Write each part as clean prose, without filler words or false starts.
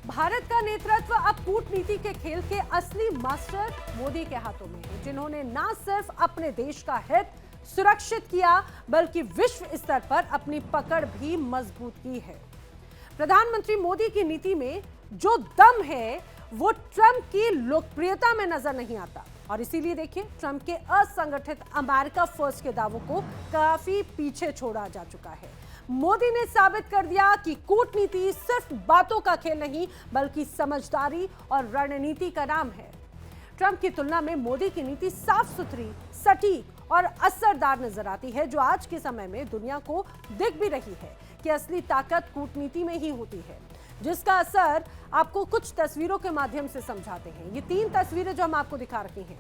भारत का नेतृत्व अब कूटनीति के खेल के असली मास्टर मोदी के हाथों में है, जिन्होंने न सिर्फ अपने देश का हित सुरक्षित किया बल्कि विश्व स्तर पर अपनी पकड़ भी मजबूत की है। प्रधानमंत्री मोदी की नीति में जो दम है वो ट्रंप की लोकप्रियता में नजर नहीं आता और इसीलिए देखिए ट्रंप के असंगठित अमेरिका फर्स्ट के दावों को काफी पीछे छोड़ा जा चुका है। मोदी ने साबित कर दिया कि कूटनीति सिर्फ बातों का खेल नहीं बल्कि समझदारी और रणनीति का नाम है। ट्रंप की तुलना में मोदी की नीति साफ सुथरी, सटीक और असरदार नजर आती है, जो आज के समय में दुनिया को दिख भी रही है कि असली ताकत कूटनीति में ही होती है, जिसका असर आपको कुछ तस्वीरों के माध्यम से समझाते हैं। ये 3 तस्वीरें जो हम आपको दिखा रहे हैं।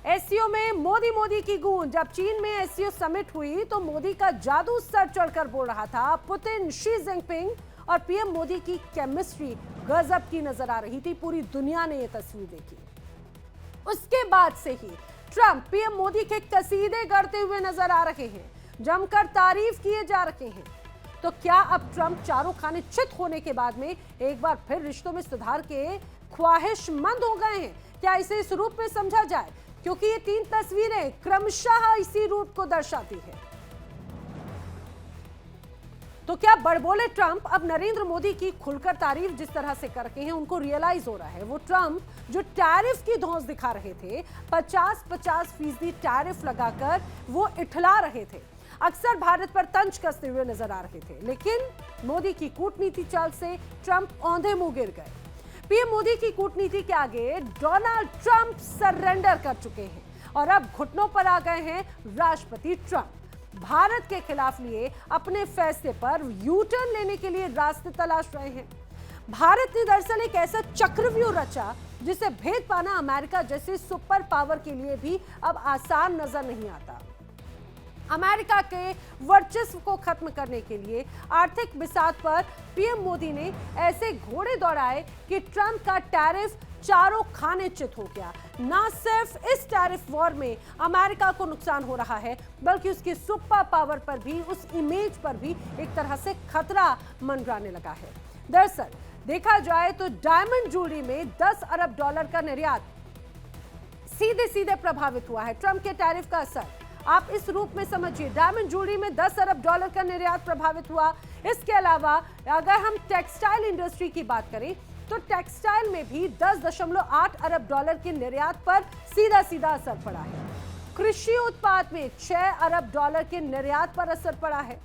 एससीओ में मोदी मोदी की गूंज। जब चीन में एससीओ समिट हुई तो मोदी का जादू सर चढ़कर बोल रहा था। पुतिन, शी जिनपिंग और पीएम मोदी की केमिस्ट्री गजब की नजर आ रही थी। पूरी दुनिया ने यह तस्वीर देखी। उसके बाद से ही ट्रंप पीएम मोदी के कसीदे गढ़ते हुए नजर आ रहे हैं, जमकर तारीफ किए जा रहे हैं। तो क्या अब ट्रंप चारों खाने चित होने के बाद में एक बार फिर रिश्तों में सुधार के ख्वाहिशमंद हो गए हैं? क्या इसे इस रूप में समझा जाए, क्योंकि ये 3 तस्वीरें क्रमशः इसी रूप को दर्शाती है। तो क्या बड़बोले ट्रंप अब नरेंद्र मोदी की खुलकर तारीफ जिस तरह से कर रहे हैं उनको रियलाइज हो रहा है? वो ट्रंप जो टैरिफ की धौंस दिखा रहे थे, 50-50% टैरिफ लगाकर वो इठला रहे थे, अक्सर भारत पर तंज कसते हुए नजर आ रहे थे, लेकिन मोदी की कूटनीति चाल से ट्रंप औंधे मुंह गिर गए। पीएम मोदी की कूटनीति के आगे डोनाल्ड ट्रंप सरेंडर कर चुके हैं और अब घुटनों पर आ गए हैं राष्ट्रपति ट्रंप। भारत के खिलाफ लिए अपने फैसले पर यू टर्न लेने के लिए रास्ते तलाश रहे हैं। भारत ने दरअसल एक ऐसा चक्रव्यूह रचा जिसे भेद पाना अमेरिका जैसे सुपर पावर के लिए भी अब आसान नजर नहीं आता। अमेरिका के वर्चस्व को खत्म करने के लिए आर्थिक बिसात पर पीएम मोदी ने ऐसे घोड़े दौड़ाए कि ट्रंप का टैरिफ चारों खाने चित हो गया। न सिर्फ इस टैरिफ वॉर में अमेरिका को नुकसान हो रहा है, बल्कि उसकी सुपर पावर पर भी, उस इमेज पर भी एक तरह से खतरा मंडराने लगा है। दरअसल देखा जाए तो डायमंड ज्वेलरी में $10 अरब का निर्यात सीधे सीधे प्रभावित हुआ है। ट्रंप के टैरिफ का असर आप इस रूप में समझिए। डायमंड ज्वेलरी में $10 अरब का निर्यात प्रभावित हुआ। इसके अलावा अगर हम टेक्सटाइल इंडस्ट्री की बात करें तो टेक्सटाइल में भी $10.8 अरब के निर्यात पर सीधा सीधा असर पड़ा है। कृषि उत्पाद में $6 अरब के निर्यात पर असर पड़ा है।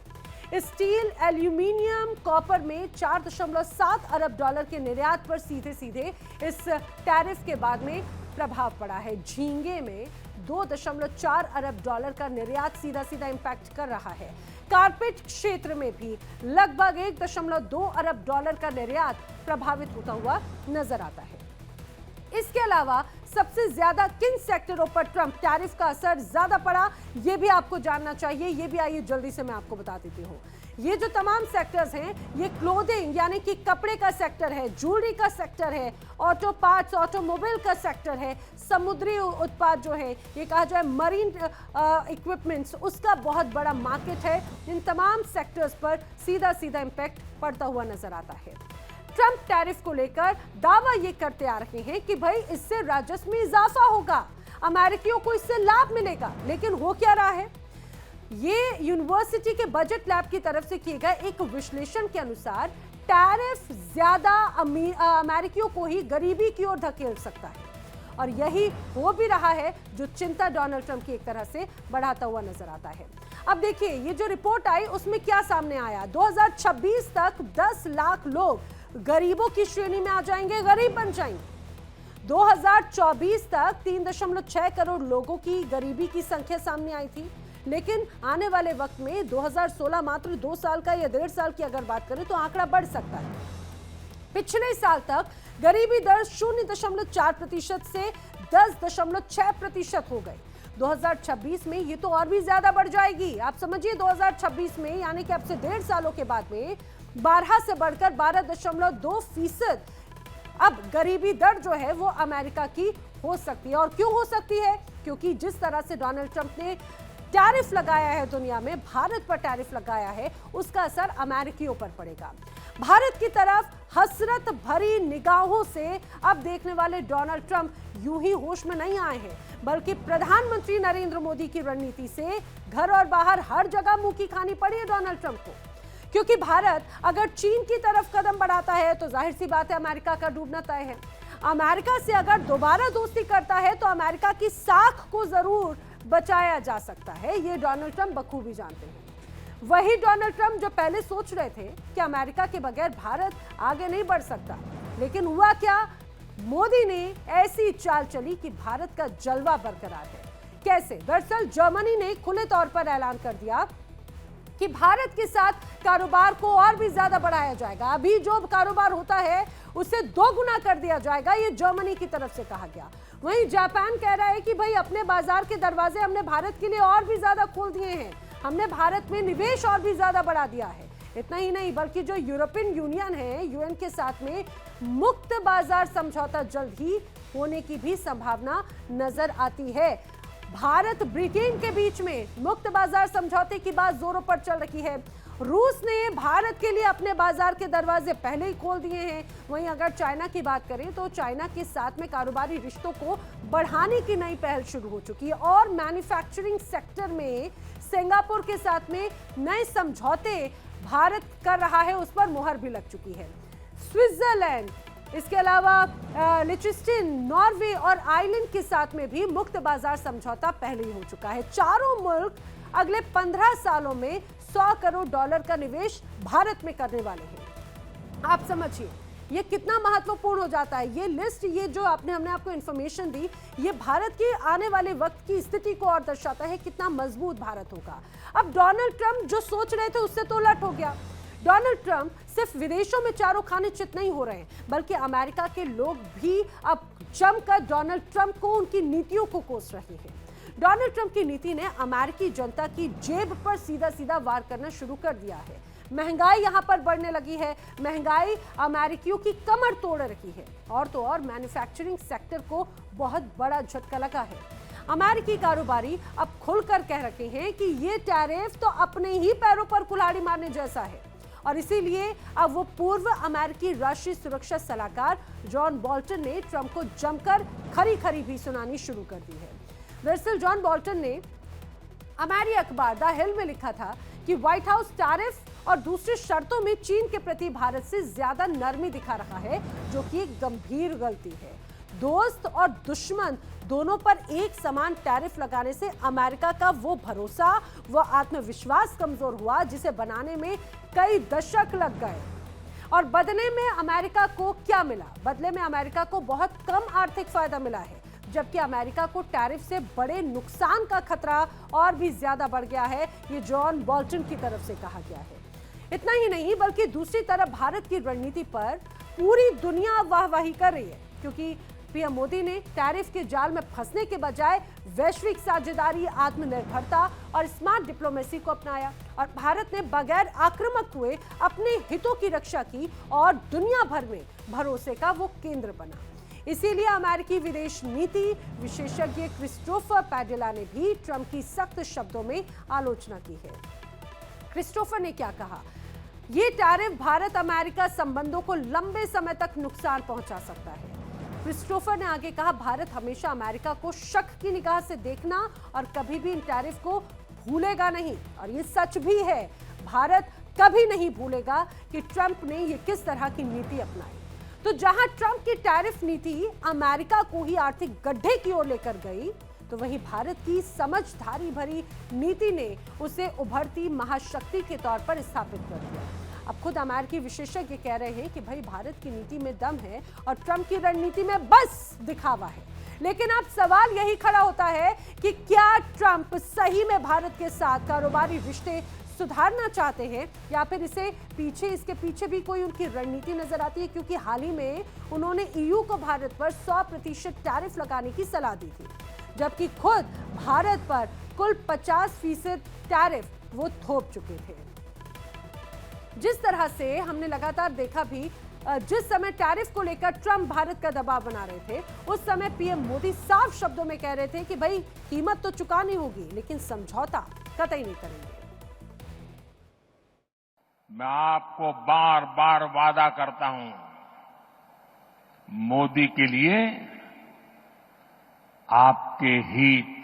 स्टील, एल्यूमिनियम, कॉपर में $4.7 अरब के निर्यात पर सीधे सीधे इस टैरिफ के बाद में प्रभाव पड़ा है। झींगे में $2.4 अरब का निर्यात सीधा सीधा इंपैक्ट कर रहा है। कारपेट क्षेत्र में भी लगभग $1.2 अरब का निर्यात प्रभावित होता हुआ नजर आता है। इसके अलावा सबसे ज्यादा किन सेक्टरों पर ट्रंप टैरिफ का असर ज्यादा पड़ा, यह भी आपको जानना चाहिए। यह भी आइए जल्दी से मैं आपको बता देती हूँ। ये जो तमाम सेक्टर्स हैं, ये क्लोथिंग यानी कि कपड़े का सेक्टर है, ज्वेलरी का सेक्टर है, ऑटो पार्ट्स, ऑटोमोबाइल का सेक्टर है, समुद्री उत्पाद जो है, ये कहा जाए मरीन इक्विपमेंट्स, उसका बहुत बड़ा मार्केट है। इन तमाम सेक्टर्स पर सीधा सीधा इंपैक्ट पड़ता हुआ नजर आता है। ट्रंप टैरिफ को लेकर दावा ये करते आ रहे हैं कि भाई इससे राजस्व में इजाफा होगा, अमेरिकियों को इससे लाभ मिलेगा, लेकिन हो क्या रहा है? ये यूनिवर्सिटी के बजट लैब की तरफ से किए गए एक विश्लेषण के अनुसार टैरिफ ज्यादा अमेरिकियों को ही गरीबी की ओर धकेल सकता है और यही हो भी रहा है, जो चिंता डोनाल्ड ट्रंप की एक तरह से बढ़ाता हुआ नजर आता है। अब देखिए ये जो रिपोर्ट आई उसमें क्या सामने आया। 2026 तक 10 लाख लोग गरीबों की श्रेणी में आ जाएंगे, गरीब बन जाएंगे। 2024 तक 3.6 करोड़ लोगों की गरीबी की संख्या सामने आई थी, लेकिन आने वाले वक्त में 2016 मात्र 2 साल का या 1.5 साल की अगर बात करें तो आंकड़ा बढ़ सकता है। पिछले साल तक गरीबी दर 0.4% से 10.6% हो गई। 2026 में ये तो और भी ज्यादा बढ़ जाएगी। आप समझिए 2026 में यानी कि अब से 1.5 सालों के बाद में 12 से बढ़कर 12.2% अब गरीबी दर जो है वो अमेरिका की हो सकती है। और क्यों हो सकती है? क्योंकि जिस तरह से डोनाल्ड ट्रंप ने टैरिफ लगाया है दुनिया में, भारत पर टैरिफ लगाया है, उसका असर अमेरिकियों पर पड़ेगा। भारत की तरफ हसरत भरी निगाहों से अब देखने वाले डोनाल्ड ट्रंप यूं ही होश में नहीं आए हैं, बल्कि प्रधानमंत्री नरेंद्र मोदी की रणनीति से घर और बाहर हर जगह मुंह की खानी पड़ी है डोनाल्ड ट्रंप को। क्योंकि भारत अगर चीन की तरफ कदम बढ़ाता है तो जाहिर सी बात है अमेरिका का डूबना तय है। अमेरिका से अगर दोबारा दोस्ती करता है तो अमेरिका की साख को जरूर बचाया जा सकता है, ये डोनाल्ड ट्रंप बखूबी जानते हैं। वही डोनाल्ड ट्रंप जो पहले सोच रहे थे कि अमेरिका के बगैर भारत आगे नहीं बढ़ सकता, लेकिन हुआ क्या, मोदी ने ऐसी चाल चली कि भारत का जलवा बरकरार है। कैसे? दरअसल जर्मनी ने खुले तौर पर ऐलान कर दिया कि भारत के साथ कारोबार को और भी ज्यादा बढ़ाया जाएगा। अभी जो कारोबार होता है उसे 2 गुना कर दिया जाएगा, ये जर्मनी की तरफ से कहा गया। वहीं जापान कह रहा है कि भाई अपने बाजार के दरवाजे हमने भारत के लिए और भी ज्यादा खोल दिए हैं, हमने भारत में निवेश और भी ज्यादा बढ़ा दिया है। इतना ही नहीं बल्कि जो यूरोपियन यूनियन है, यूएन के साथ में मुक्त बाजार समझौता जल्द ही होने की भी संभावना नजर आती है। भारत ब्रिटेन के बीच में मुक्त बाजार समझौते की बात जोरों पर चल रही है। रूस ने भारत के लिए अपने बाजार के दरवाजे पहले ही खोल दिए हैं। वहीं अगर चाइना की बात करें तो चाइना के साथ में कारोबारी रिश्तों को बढ़ाने की नई पहल शुरू हो चुकी है और मैन्युफैक्चरिंग सेक्टर में सिंगापुर के साथ में नए समझौते भारत कर रहा है, उस पर मुहर भी लग चुकी है। स्विट्जरलैंड, इसके अलावा लिechtenstein, नॉर्वे और आयरलैंड के साथ में भी मुक्त बाजार समझौता पहले ही हो चुका है। चारों मुल्क अगले 15 सालों में $100 करोड़ का निवेश भारत में करने वाले हैं। आप समझिए ये कितना महत्वपूर्ण हो जाता है। ये लिस्ट, ये जो हमने आपको इंफॉर्मेशन दी, ये भारत के आने वाले वक्त की स्थिति को और दर्शाता है कितना मजबूत भारत होगा। अब डोनाल्ड ट्रंप जो सोच रहे थे उससे तो उलट हो गया। डोनाल्ड ट्रंप सिर्फ विदेशों में चारों खाने चित नहीं हो रहे हैं, बल्कि अमेरिका के लोग भी अब जमकर डोनाल्ड ट्रंप को, उनकी नीतियों को कोस रहे हैं। डोनाल्ड ट्रंप की नीति ने अमेरिकी जनता की जेब पर सीधा सीधा वार करना शुरू कर दिया है। महंगाई यहां पर बढ़ने लगी है, महंगाई अमेरिकियों की कमर तोड़ रही है और तो और मैन्युफैक्चरिंग सेक्टर को बहुत बड़ा झटका लगा है। अमेरिकी कारोबारी अब खुलकर कह रहे हैं कि ये टैरिफ तो अपने ही पैरों पर कुल्हाड़ी मारने जैसा है और इसीलिए अब वो पूर्व अमेरिकी राष्ट्रीय सुरक्षा सलाहकार जॉन बोल्टन ने ट्रंप को जमकर खरी खरी भी सुनानी शुरू कर दी है। दरअसल जॉन बोल्टन ने अमेरिकी अखबार द हिल में लिखा था कि व्हाइट हाउस टैरिफ और दूसरी शर्तों में चीन के प्रति भारत से ज्यादा नरमी दिखा रहा है, जो कि एक गंभीर गलती है। दोस्त और दुश्मन दोनों पर एक समान टैरिफ लगाने से अमेरिका का वो भरोसा, वो आत्मविश्वास कमजोर हुआ जिसे बनाने में कई दशक लग गए। और बदले में अमेरिका को क्या मिला? बदले में अमेरिका को बहुत कम आर्थिक फायदा मिला है, जबकि अमेरिका को टैरिफ से बड़े नुकसान का खतरा और भी ज्यादा बढ़ गया है, ये जॉन बोल्टन की तरफ से कहा गया है। इतना ही नहीं बल्कि दूसरी तरफ भारत की रणनीति पर पूरी दुनिया वाहवाही कर रही है, क्योंकि पीएम मोदी ने टैरिफ के जाल में फंसने के बजाय वैश्विक साझेदारी, आत्मनिर्भरता और स्मार्ट डिप्लोमेसी को अपनाया और भारत ने बगैर आक्रामक हुए अपने हितों की रक्षा की और दुनिया भर में भरोसे का वो केंद्र बना। इसीलिए अमेरिकी विदेश नीति विशेषज्ञ क्रिस्टोफर पैडेला ने भी ट्रंप की सख्त शब्दों में आलोचना की है। क्रिस्टोफर ने क्या कहा? ये टैरिफ भारत अमेरिका संबंधों को लंबे समय तक नुकसान पहुंचा सकता है। क्रिस्टोफर ने आगे कहा, भारत हमेशा अमेरिका को शक की निगाह से देखना और कभी भी इन टैरिफ को भूलेगा नहीं। और ये सच भी है, भारत कभी नहीं भूलेगा कि ट्रंप ने ये किस तरह की नीति अपनाई। तो जहां ट्रंप की टैरिफ नीति अमेरिका को ही आर्थिक गड्ढे की ओर लेकर गई, तो वहीं भारत की समझदारी भरी नीति ने उसे उभरती महाशक्ति के तौर पर स्थापित कर दिया। अब खुद अमेरिकी विशेषज्ञ कह रहे हैं कि भाई भारत की नीति में दम है और ट्रंप की रणनीति में बस दिखावा है। लेकिन अब सवाल यही खड़ा होता है कि क्या ट्रंप सही में भारत के साथ कारोबारी रिश्ते सुधारना चाहते हैं या फिर इसके पीछे भी कोई उनकी रणनीति नजर आती है, क्योंकि हाल ही में उन्होंने ईयू को भारत पर 100% टैरिफ लगाने की सलाह दी थी, जबकि खुद भारत पर कुल 50% टैरिफ वो थोप चुके थे। जिस तरह से हमने लगातार देखा भी, जिस समय टैरिफ को लेकर ट्रंप भारत का दबाव बना रहे थे, उस समय पीएम मोदी साफ शब्दों में कह रहे थे कि भाई कीमत तो चुकानी होगी लेकिन समझौता कतई नहीं करेंगे। मैं आपको बार बार वादा करता हूं, मोदी के लिए आपके हित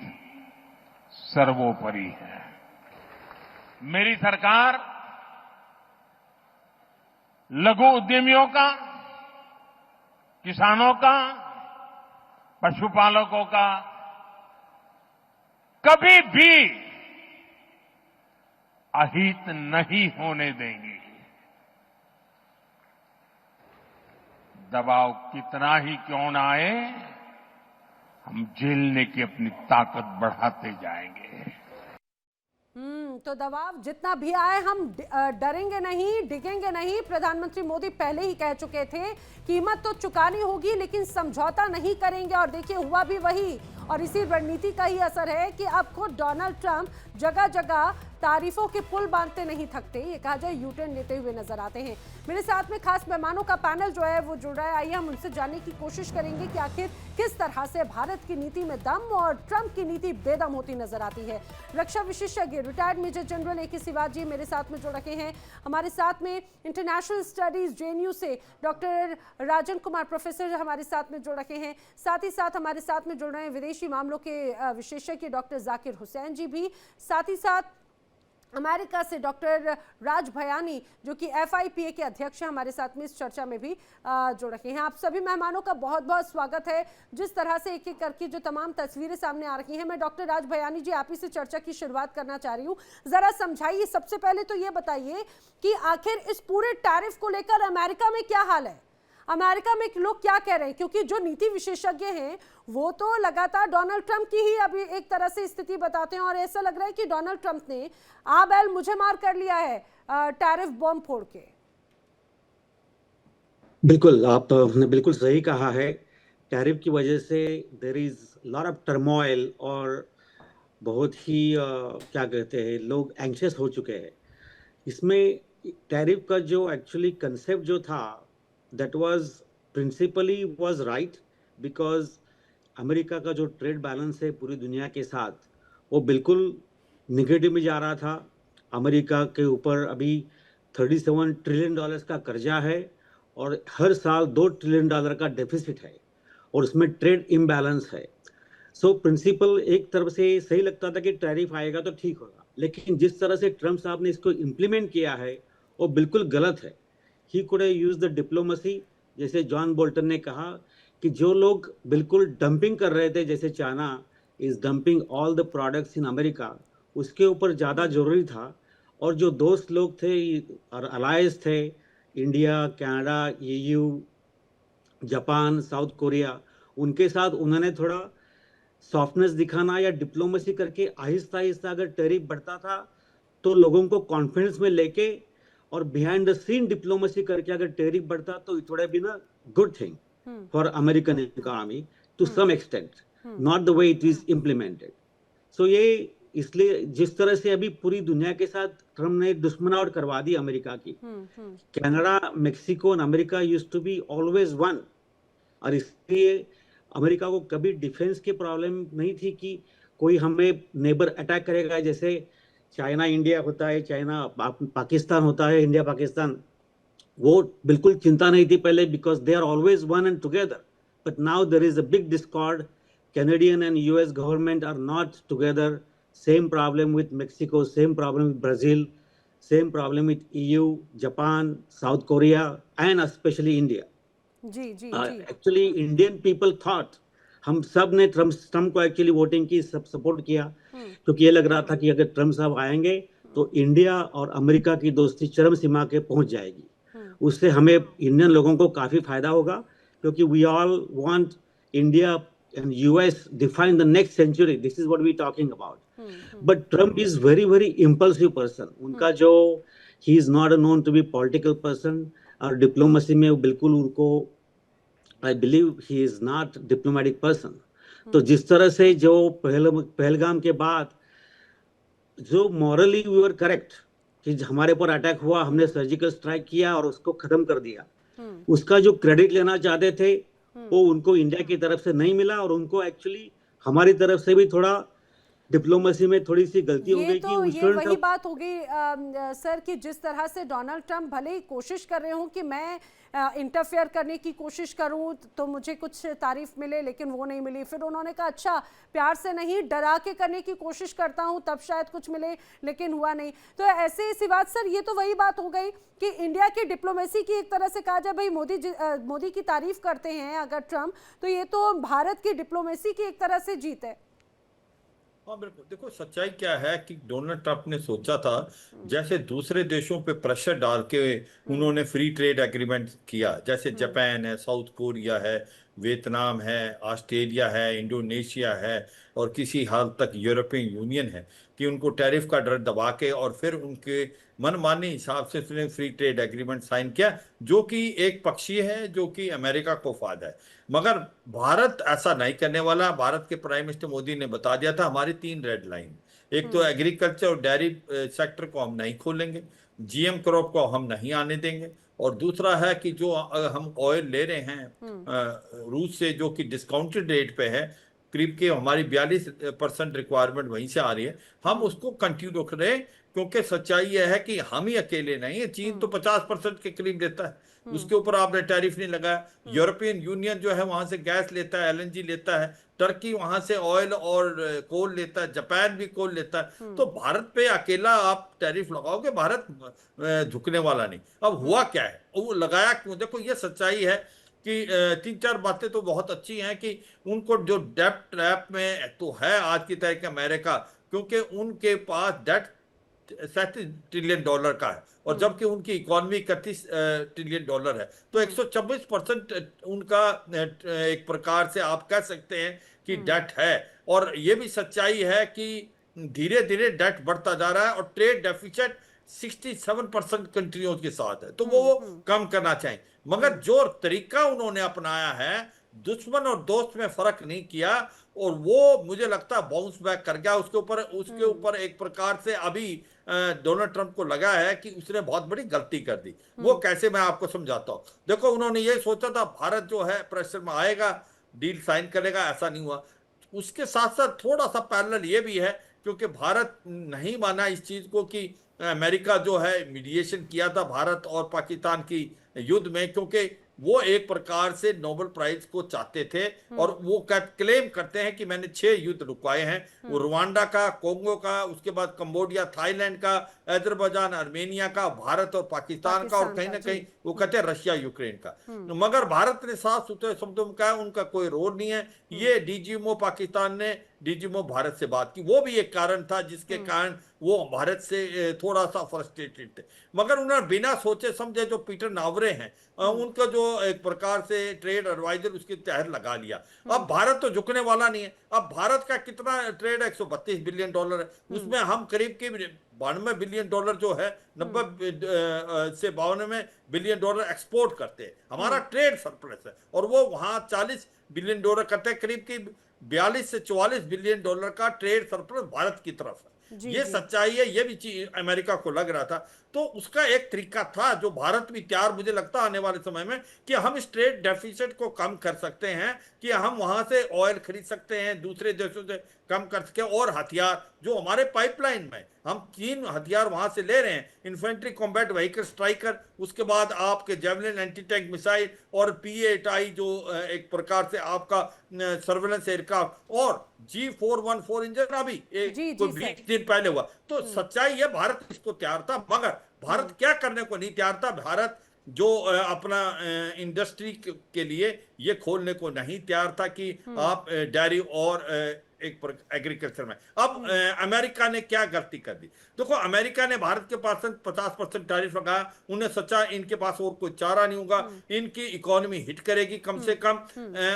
सर्वोपरि है। मेरी सरकार लघु उद्यमियों का, किसानों का, पशुपालकों का कभी भी अहित नहीं होने देंगी। दबाव कितना ही क्यों ना आए, हम झेलने की अपनी ताकत बढ़ाते जाएंगे। तो दबाव जितना भी आए हम डरेंगे नहीं, डिगेंगे नहीं। प्रधानमंत्री मोदी पहले ही कह चुके थे कीमत तो चुकानी होगी लेकिन समझौता नहीं करेंगे, और देखिए हुआ भी वही। और इसी रणनीति का ही असर है कि अब खुद डोनाल्ड ट्रंप जगह जगह तारीफों के पुल बांधते नहीं थकते, ये कहा जाए यू टर्न लेते हुए नजर आते हैं। मेरे साथ में खास मेहमानों का पैनल जो है वो जुड़ रहा है। आइए हम उनसे जानने की कोशिश करेंगे कि आखिर किस तरह से भारत की नीति में दम और ट्रंप की नीति बेदम होती नजर आती है। रक्षा विशेषज्ञ retired major general A K. Shivaji मेरे साथ में जुड़ रखे हैं। हमारे साथ में इंटरनेशनल स्टडीज जेएनयू से डॉक्टर राजन कुमार प्रोफेसर हमारे साथ में जुड़ रखे हैं। साथ ही साथ हमारे साथ में जुड़ रहे हैं विदेशी मामलों के विशेषज्ञ डॉक्टर जाकिर हुसैन जी भी। साथ ही साथ अमेरिका से डॉक्टर राज भयानी जो कि FIPA के अध्यक्ष हैं, हमारे साथ में इस चर्चा में भी जुड़ रखे हैं। आप सभी मेहमानों का बहुत बहुत स्वागत है। जिस तरह से एक एक करके जो तमाम तस्वीरें सामने आ रही हैं, मैं डॉक्टर राज भयानी जी आप ही से चर्चा की शुरुआत करना चाह रही हूँ। जरा समझाइए, सबसे पहले तो ये बताइए कि आखिर इस पूरे टैरिफ को लेकर अमेरिका में क्या हाल है, अमेरिका में लोग क्या कह रहे हैं, क्योंकि जो नीति विशेषज्ञ हैं वो तो लगातार डोनाल्ड ट्रंप की ही अभी एक तरह से स्थिति बताते हैं, और ऐसा लग रहा है कि डोनाल्ड ट्रंप ने आ बैल मुझे मार कर लिया है टैरिफ बॉम्ब फोड़ के। बिल्कुल, आपने बिल्कुल सही कहा है। टैरिफ की वजह से there is lot of turmoil और बहुत ही क्या कहते हैं, लोग एंग्शियस हो चुके हैं। इसमें टैरिफ का जो एक्चुअली कंसेप्ट जो था that was principally was right because America का जो ट्रेड बैलेंस है पूरी दुनिया के साथ वो बिल्कुल निगेटिव में जा रहा था। अमेरिका के ऊपर अभी $37 ट्रिलियन का कर्जा है और हर साल $2 ट्रिलियन का डेफिसिट है और उसमें ट्रेड इम्बैलेंस है। सो प्रिंसिपल एक तरफ से सही लगता था कि टैरिफ आएगा तो ठीक होगा, लेकिन जिस तरह से ट्रंप साहब ने इसको इम्प्लीमेंट किया है वो बिल्कुल गलत है। He could use the diplomacy, जैसे जॉन बोल्टन ने कहा कि जो लोग बिल्कुल डंपिंग कर रहे थे, जैसे China is dumping all the products in America, उसके ऊपर ज़्यादा जरूरी था। और जो दोस्त लोग थे और अलायंस थे, India, Canada, EU, Japan, South Korea, उनके साथ उन्होंने थोड़ा सॉफ्टनेस दिखाना या डिप्लोमेसी करके आहिस्ता आहिस्ता अगर टैरिफ बढ़ता था तो लोगों को कॉन्फिडेंस में लेके और बिहाइंड द सीन डिप्लोमेसी करके अगर टैरिफ बढ़ता तो it would have been a good thing for American economy to some extent, not the way it is implemented. So ये इसलिए जिस तरह से अभी पूरी दुनिया के साथ ट्रम्प ने दुश्मनावट करवा दी अमेरिका की। कनाडा, मेक्सिको और America used to be always one, और इसलिए अमेरिका को कभी डिफेंस की प्रॉब्लम नहीं थी कि कोई हमें नेबर अटैक करेगा, जैसे चाइना इंडिया होता है, चाइना पाकिस्तान होता है, इंडिया पाकिस्तान, वो बिल्कुल चिंता नहीं थी पहले, because they are always one and together. But now there is a big discord, Canadian and US government are not together. Same problem with Mexico, same problem with Brazil, same problem with EU, Japan, South Korea and specially India. जी जी actually Indian people thought, हम सब ने Trump को actually voting की, सब support किया, क्योंकि ये लग रहा था कि अगर ट्रम्प साहब आएंगे तो इंडिया और अमेरिका की दोस्ती चरम सीमा के पहुंच जाएगी। उससे हमें इंडियन लोगों को काफी फायदा होगा, क्योंकि we all want India and US define the next century, this is what we talking about. But Trump is very very impulsive person. उनका जो he is not known to be political person, और diplomacy में बिल्कुल उनको I believe he is not diplomatic person. तो जिस तरह से जो पहलगाम के बाद जो मॉरली वी वर करेक्ट कि हमारे पर अटैक हुआ, हमने सर्जिकल स्ट्राइक किया और उसको खत्म कर दिया, उसका जो क्रेडिट लेना चाहते थे वो उनको इंडिया की तरफ से नहीं मिला, और उनको एक्चुअली हमारी तरफ से भी थोड़ा डिप्लोमेसी में थोड़ी सी गलती हो गई कि ये स्टोनल वही ट्रंप। बात हो गई सर कि जिस तरह से डोनाल्ड ट्रंप भले ही कोशिश कर रहे हो कि मैं इंटरफेयर करने की कोशिश करूं तो मुझे कुछ तारीफ मिले, लेकिन वो नहीं मिली। फिर उन्होंने कहा अच्छा प्यार से नहीं डरा के करने की कोशिश करता हूं तब शायद कुछ मिले, लेकिन हुआ नहीं। तो ऐसे इसी बात सर, ये तो वही बात हो गई कि इंडिया की डिप्लोमेसी की एक तरह से कहा जाए, भाई मोदी की तारीफ करते हैं अगर ट्रंप, तो ये तो भारत की डिप्लोमेसी की एक तरह से जीत है। हाँ बिल्कुल, देखो सच्चाई क्या है कि डोनाल्ड ट्रंप ने सोचा था जैसे दूसरे देशों पे प्रेशर डाल के उन्होंने फ्री ट्रेड एग्रीमेंट किया, जैसे जापान है, साउथ कोरिया है, वियतनाम है, ऑस्ट्रेलिया है, इंडोनेशिया है और किसी हाल तक यूरोपियन यूनियन है, कि उनको टैरिफ का डर दबा के और फिर उनके मनमाने हिसाब से उसने फ्री ट्रेड एग्रीमेंट साइन किया, जो कि एक पक्षीय है, जो कि अमेरिका को फायदा है। मगर भारत ऐसा नहीं करने वाला। भारत के प्राइम मिनिस्टर मोदी ने बता दिया था हमारी 3 रेड लाइन, एक तो एग्रीकल्चर और डेयरी सेक्टर को हम नहीं खोलेंगे, जीएम क्रॉप को हम नहीं आने देंगे, और दूसरा है कि जो हम ऑयल ले रहे हैं रूस से, जो कि डिस्काउंटेड रेट पे है, करीब के हमारी 42% रिक्वायरमेंट वहीं से आ रही है, हम उसको कंटिन्यू रख रहे हैं। क्योंकि सच्चाई यह है कि हम ही अकेले नहीं है, चीन तो 50% के करीब देता है, उसके ऊपर आपने टैरिफ नहीं लगाया। यूरोपियन यूनियन जो है वहां से गैस लेता है, एलएनजी लेता है, टर्की वहां से ऑयल और कोल लेता है, जापान भी कोल लेता है। तो भारत पे अकेला आप टैरिफ लगाओगे, भारत झुकने वाला नहीं। अब हुआ क्या है, वो लगाया क्यों? देखो ये सच्चाई है कि 3-4 बातें तो बहुत अच्छी हैं कि उनको जो डेट ट्रैप में तो है आज की तारीख में अमेरिका, क्योंकि उनके पास डेट $37 ट्रिलियन का है और जबकि उनकी इकोनॉमी $31 ट्रिलियन है। तो 124% उनका एक प्रकार से आप कह सकते हैं कि डेट है। और ये भी सच्चाई है कि धीरे धीरे डेट बढ़ता जा रहा है और ट्रेड डेफिसिट 67% कंट्रियों के साथ है, तो वो कम करना चाहिए। मगर जो तरीका उन्होंने अपनाया है, दुश्मन और दोस्त में फर्क नहीं किया, और वो मुझे लगता है बाउंस बैक कर गया। उसके ऊपर एक प्रकार से अभी डोनाल्ड ट्रंप को लगा है कि उसने बहुत बड़ी गलती कर दी। वो कैसे, मैं आपको समझाता हूं। देखो उन्होंने ये सोचा था भारत जो है प्रेशर में आएगा, डील साइन करेगा, ऐसा नहीं हुआ। उसके साथ साथ थोड़ा सा पैरेलल ये भी है, क्योंकि भारत नहीं माना इस चीज को कि अमेरिका जो है मीडिएशन किया था भारत और पाकिस्तान की युद्ध में, क्योंकि वो एक प्रकार से नोबेल प्राइज को चाहते थे और वो क्लेम करते हैं कि मैंने 6 युद्ध रुकवाए हैं, वो रुवांडा का, कोंगो का, उसके बाद कंबोडिया, थाईलैंड का, अजरबैजान, आर्मेनिया का, भारत और पाकिस्तान का, और कहीं ना कहीं वो कहते हैं रशिया यूक्रेन का। मगर भारत ने साफ सुथरे शब्दों में कहा उनका कोई रोल नहीं है। ये डीजीएमओ पाकिस्तान ने डीजीएमओ भारत से बात की, वो भी एक कारण था जिसके कारण वो भारत से थोड़ा सा फ्रस्ट्रेटेड थे। मगर उन्होंने बिना सोचे समझे, जो पीटर नावरे हैं उनका जो एक प्रकार से ट्रेड एडवाइजर, उसके तहत लगा लिया। अब भारत तो झुकने वाला नहीं है। अब भारत का कितना ट्रेड है? $132 बिलियन है, उसमें हम करीब के $92 बिलियन जो है, 90 से 92 बिलियन एक्सपोर्ट करते हैं, हमारा ट्रेड सरप्लस है। और वो वहां $40 बिलियन करते हैं, करीब की 42 से 44 बिलियन का ट्रेड सरप्लस भारत की तरफ है। ये सच्चाई है, ये भी अमेरिका को लग रहा था। तो उसका एक तरीका था जो भारत भी तैयार, मुझे लगता है आने वाले समय में, कि हम इस ट्रेड डेफिसिट को कम कर सकते हैं, कि हम वहां से ऑयल खरीद सकते हैं, दूसरे देशों से कम कर सके, और हथियार जो हमारे पाइपलाइन में, हम 3 हथियार वहां से ले रहे हैं, इन्फेंट्री कॉम्बैट व्हीकल स्ट्राइकर, उसके बाद आपके जेवलिन एंटी टैंक मिसाइल, और P-8I जो एक प्रकार से आपका सर्वेलेंस एयरक्राफ्ट, और G414 इंजन अभी कोई 20 दिन पहले हुआ। तो सच्चाई है भारत इसको तैयार था, मगर भारत क्या करने को नहीं तैयार था? भारत जो अपना इंडस्ट्री के लिए ये खोलने को नहीं तैयार था कि आप डेयरी और एक एग्रीकल्चर में। अब अमेरिका ने क्या गलती कर दी? देखो अमेरिका ने भारत के पास 50% टैरिफ लगाया, उन्हें सोचा इनके पास और कोई चारा नहीं होगा, इनकी इकोनॉमी हिट करेगी कम से कम।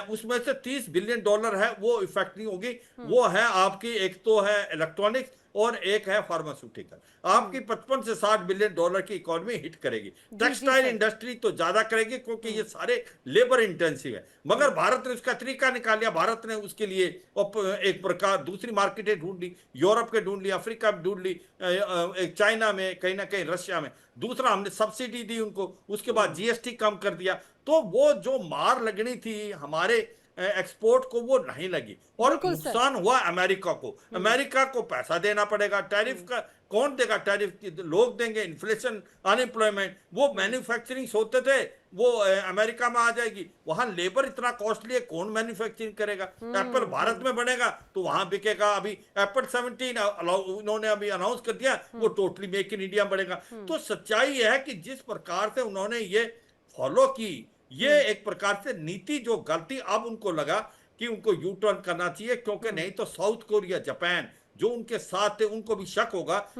उसमें से $30 बिलियन है वो इफेक्ट नहीं होगी। वो है आपकी, एक तो है इलेक्ट्रॉनिक्स और एक है फार्मास्यूटिकल। आपकी 55 से 60 बिलियन डॉलर की इकोनॉमी हिट करेगी। टेक्सटाइल इंडस्ट्री तो ज्यादा करेगी क्योंकि ये सारे लेबर इंटेंसिव है। मगर भारत ने उसका तरीका निकाल लिया। भारत ने उसके लिए एक प्रकार दूसरी मार्केटें ढूंढ ली, यूरोप के ढूंढ ली, अफ्रीका में ढूंढ ली, एक चाइना में, कहीं ना कहीं रशिया में। दूसरा हमने सब्सिडी दी उनको, उसके बाद जीएसटी कम कर दिया। तो वो जो मार लगनी थी हमारे एक्सपोर्ट को वो नहीं लगी और बिल्कुल सर। नुकसान हुआ अमेरिका को। अमेरिका को पैसा देना पड़ेगा, टैरिफ का कौन देगा? टैरिफ लोग देंगे, इन्फ्लेशन, अनएम्प्लॉयमेंट। वो मैन्युफैक्चरिंग होते थे वो अमेरिका में आ जाएगी, वहां लेबर इतना कॉस्टली है, कौन मैन्युफैक्चरिंग करेगा? एप्पल भारत में बनेगा तो वहां बिकेगा। अभी एप्पल 17 उन्होंने अभी अनाउंस कर दिया, वो टोटली मेक इन इंडिया बनेगा। तो सच्चाई यह है कि जिस प्रकार से उन्होंने ये फॉलो की, ये एक प्रकार से नीति जो गलती, अब उनको लगा कि उनको यू टर्न करना चाहिए, क्योंकि नहीं तो साउथ कोरिया, जापान जो उनके साथ थे, उनको भी शक होगा